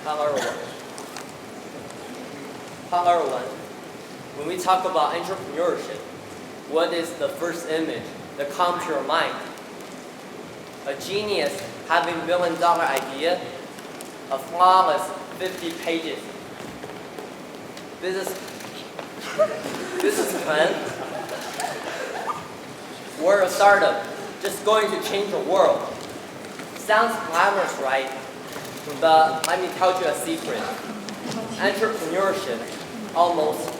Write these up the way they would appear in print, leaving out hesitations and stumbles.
Hello everyone. Hello everyone. When we talk about entrepreneurship, what is the first image that comes to your mind? A genius having $1 billion idea, a flawless 50 pages business plan, or a startup just going to change the world. Sounds glamorous, right? But let me tell you a secret. Entrepreneurship almost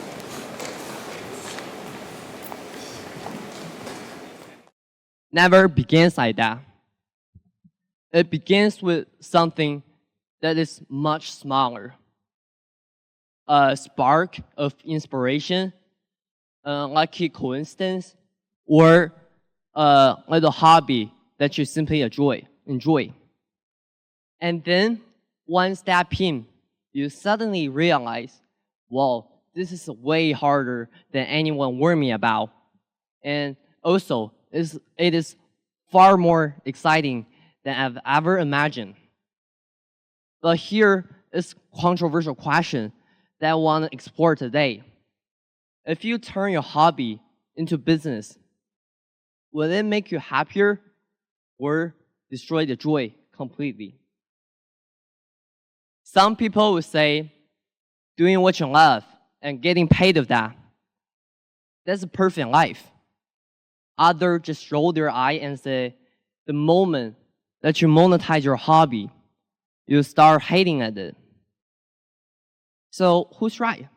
never begins like that. It begins with something that is much smaller. A spark of inspiration, a lucky coincidence, or a little hobby that you simply enjoy. And then, one step in, you suddenly realize, wow, this is way harder than anyone warned me about. And also, it is far more exciting than I've ever imagined. But here is a controversial question that I want to explore today. If you turn your hobby into business, will it make you happier or destroy the joy completely? Some people would say doing what you love and getting paid of that, that's a perfect life. Others just roll their eye and say, the moment that you monetize your hobby, you start hating at it. So who's right?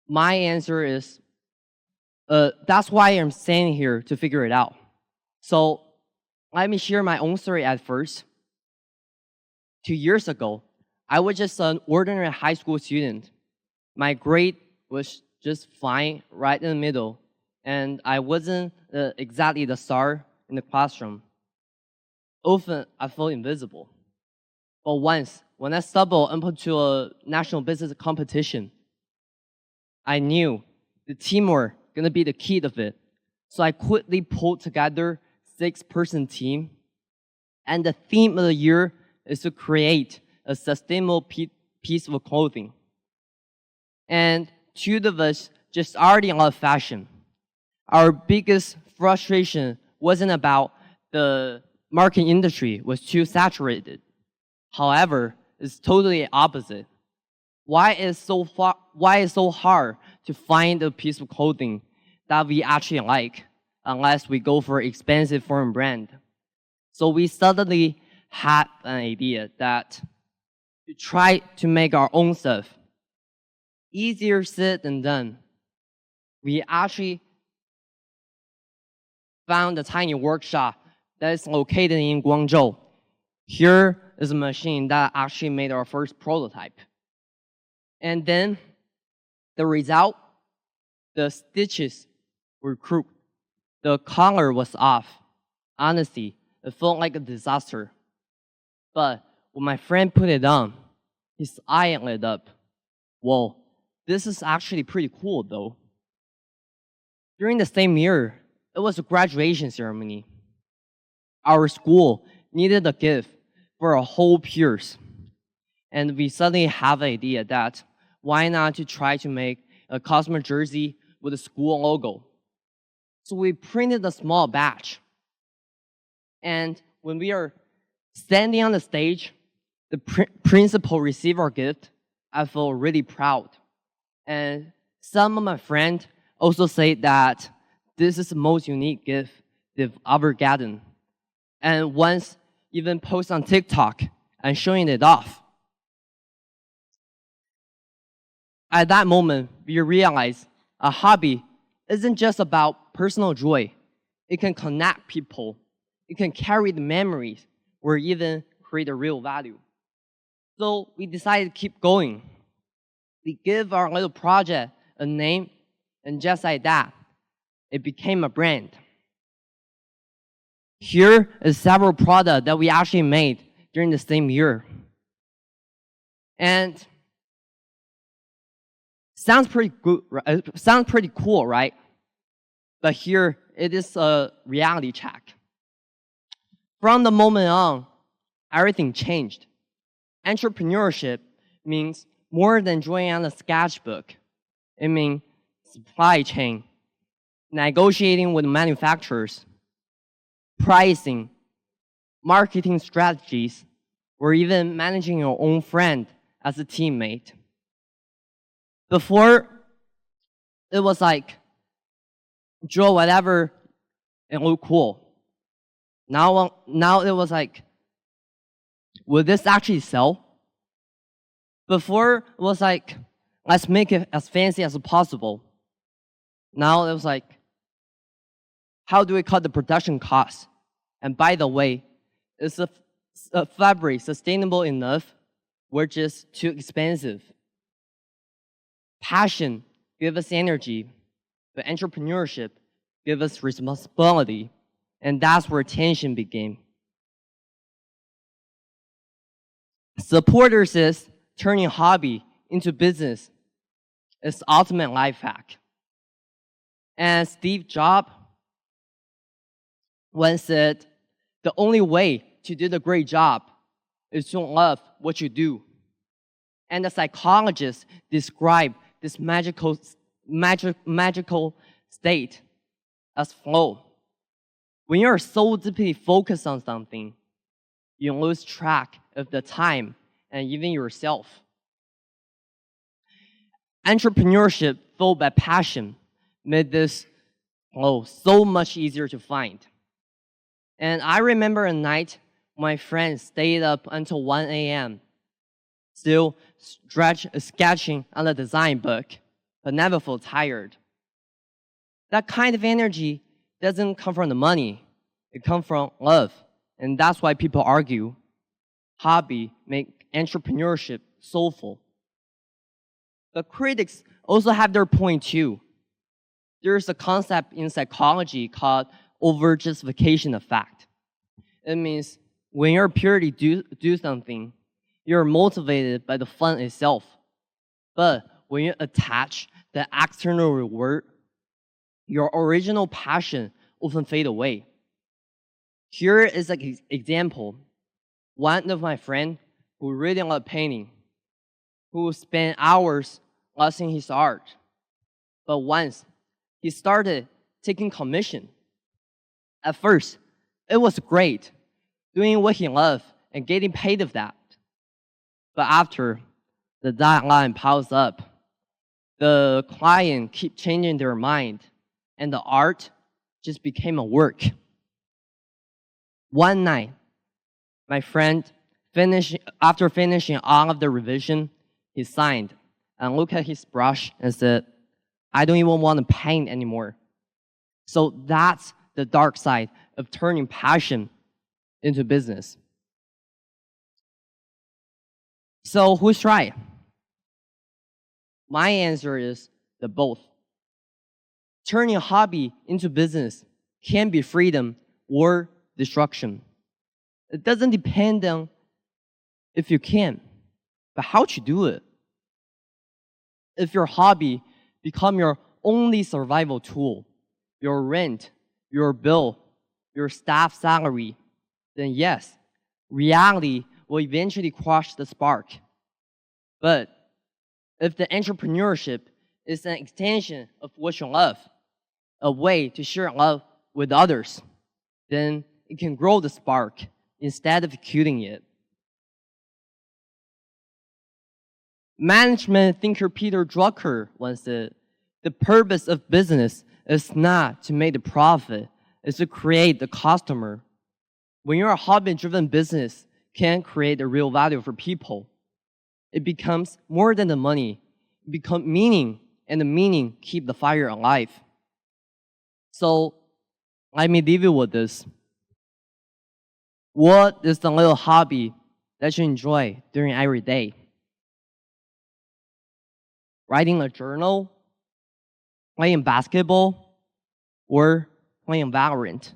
My answer is, that's why I'm standing here to figure it out. So let me share my own story at first. 2 years ago, I was just an ordinary high school student. My grade was just fine, right in the middle, and I wasn't exactly the star in the classroom. Often, I felt invisible. But once, when I stumbled into a national business competition, I knew the teamwork gonna be the key of it. So I quickly pulled together a 6-person team, and the theme of the year is to create a sustainable piece of clothing. And 2 of us just already out of fashion. Our biggest frustration wasn't about the marketing industry was too saturated. However, it's totally opposite. Why is so hard to find a piece of clothing that we actually like unless we go for expensive foreign brand? So we suddenly had an idea that to try to make our own stuff. Easier said than done. We actually found a tiny workshop that is located in Guangzhou. Here is a machine that actually made our first prototype. And then the result, the stitches were crooked. The color was off. Honestly, it felt like a disaster. But when my friend put it on, his eye lit up. Whoa, this is actually pretty cool though. During the same year, it was a graduation ceremony. Our school needed a gift for our whole peers. And we suddenly have an idea that why not to try to make a customer jersey with a school logo. So we printed a small batch. And when we are standing on the stage, the principal received our gift. I felt really proud. And some of my friends also say that this is the most unique gift they've ever gotten. And once even post on TikTok and showing it off. At that moment, we realized a hobby isn't just about personal joy. It can connect people. It can carry the memories or even create a real value. So we decided to keep going. We give our little project a name, and just like that, it became a brand. Here is several products that we actually made during the same year. And sounds pretty good, right? Sounds pretty cool, right? But here it is a reality check. From the moment on, everything changed. Entrepreneurship means more than drawing on a sketchbook. It means supply chain, negotiating with manufacturers, pricing, marketing strategies, or even managing your own friend as a teammate. Before, it was like, draw whatever and look cool. Now it was like, will this actually sell? Before, it was like, let's make it as fancy as possible. Now it was like, how do we cut the production costs? And by the way, is the fabric sustainable enough or just too expensive? Passion gives us energy, but entrepreneurship gives us responsibility, and that's where tension began. Supporter says turning hobby into business is the ultimate life hack. And Steve Jobs once said, the only way to do the great job is to love what you do. And the psychologists describe this magical state as flow. When you're so deeply focused on something, you lose track of the time and even yourself. Entrepreneurship fueled by passion made this flow so much easier to find. And I remember a night my friend stayed up until 1 a.m. still sketching on the design book, but never felt tired. That kind of energy doesn't come from the money. It comes from love. And that's why people argue hobby make entrepreneurship soulful. But critics also have their point too. There's a concept in psychology called over-justification effect. It means when you're purely do something, you're motivated by the fun itself. But when you attach the external reward, your original passion often fades away. Here is an example. One of my friends who really loved painting, who spent hours lost in his art. But once he started taking commission, at first, it was great, doing what he loved and getting paid of that. But after the deadline piles up, the client keep changing their mind, and the art just became a work. One night, my friend, after finishing all of the revision, he signed and looked at his brush and said, I don't even want to paint anymore. So that's the dark side of turning passion into business. So who's right? My answer is the both. Turning a hobby into business can be freedom or destruction. It doesn't depend on if you can, but how to do it. If your hobby become your only survival tool, your rent, your bill, your staff salary, then yes, reality will eventually crush the spark. But if the entrepreneurship is an extension of what you love, a way to share love with others, then it can grow the spark instead of killing it. Management thinker Peter Drucker once said, the purpose of business is not to make the profit, it's to create the customer. When you're a hobby-driven business, can create a real value for people. It becomes more than the money. It becomes meaning, and the meaning keep the fire alive. So let me leave you with this. What is the little hobby that you enjoy during every day? Writing a journal, playing basketball, or playing Valorant,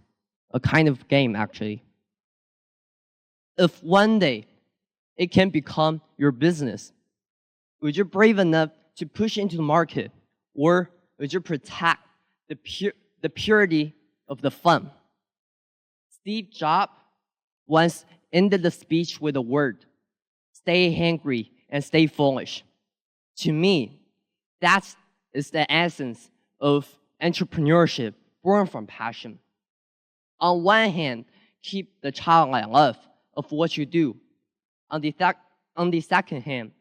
a kind of game actually. If one day it can become your business, would you brave enough to push into the market, or would you protect the purity of the fun? Steve Jobs once ended the speech with a word, stay hungry, and stay foolish. To me, that is the essence of entrepreneurship born from passion. On one hand, keep the childlike love of what you do. On the second hand,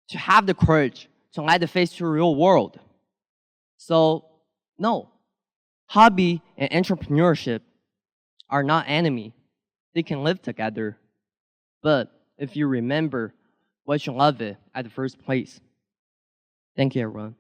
to have the courage to let the face to the real world. So, no, hobby and entrepreneurship are not enemy. They can live together. But if you remember why you love it at the first place. Thank you, everyone.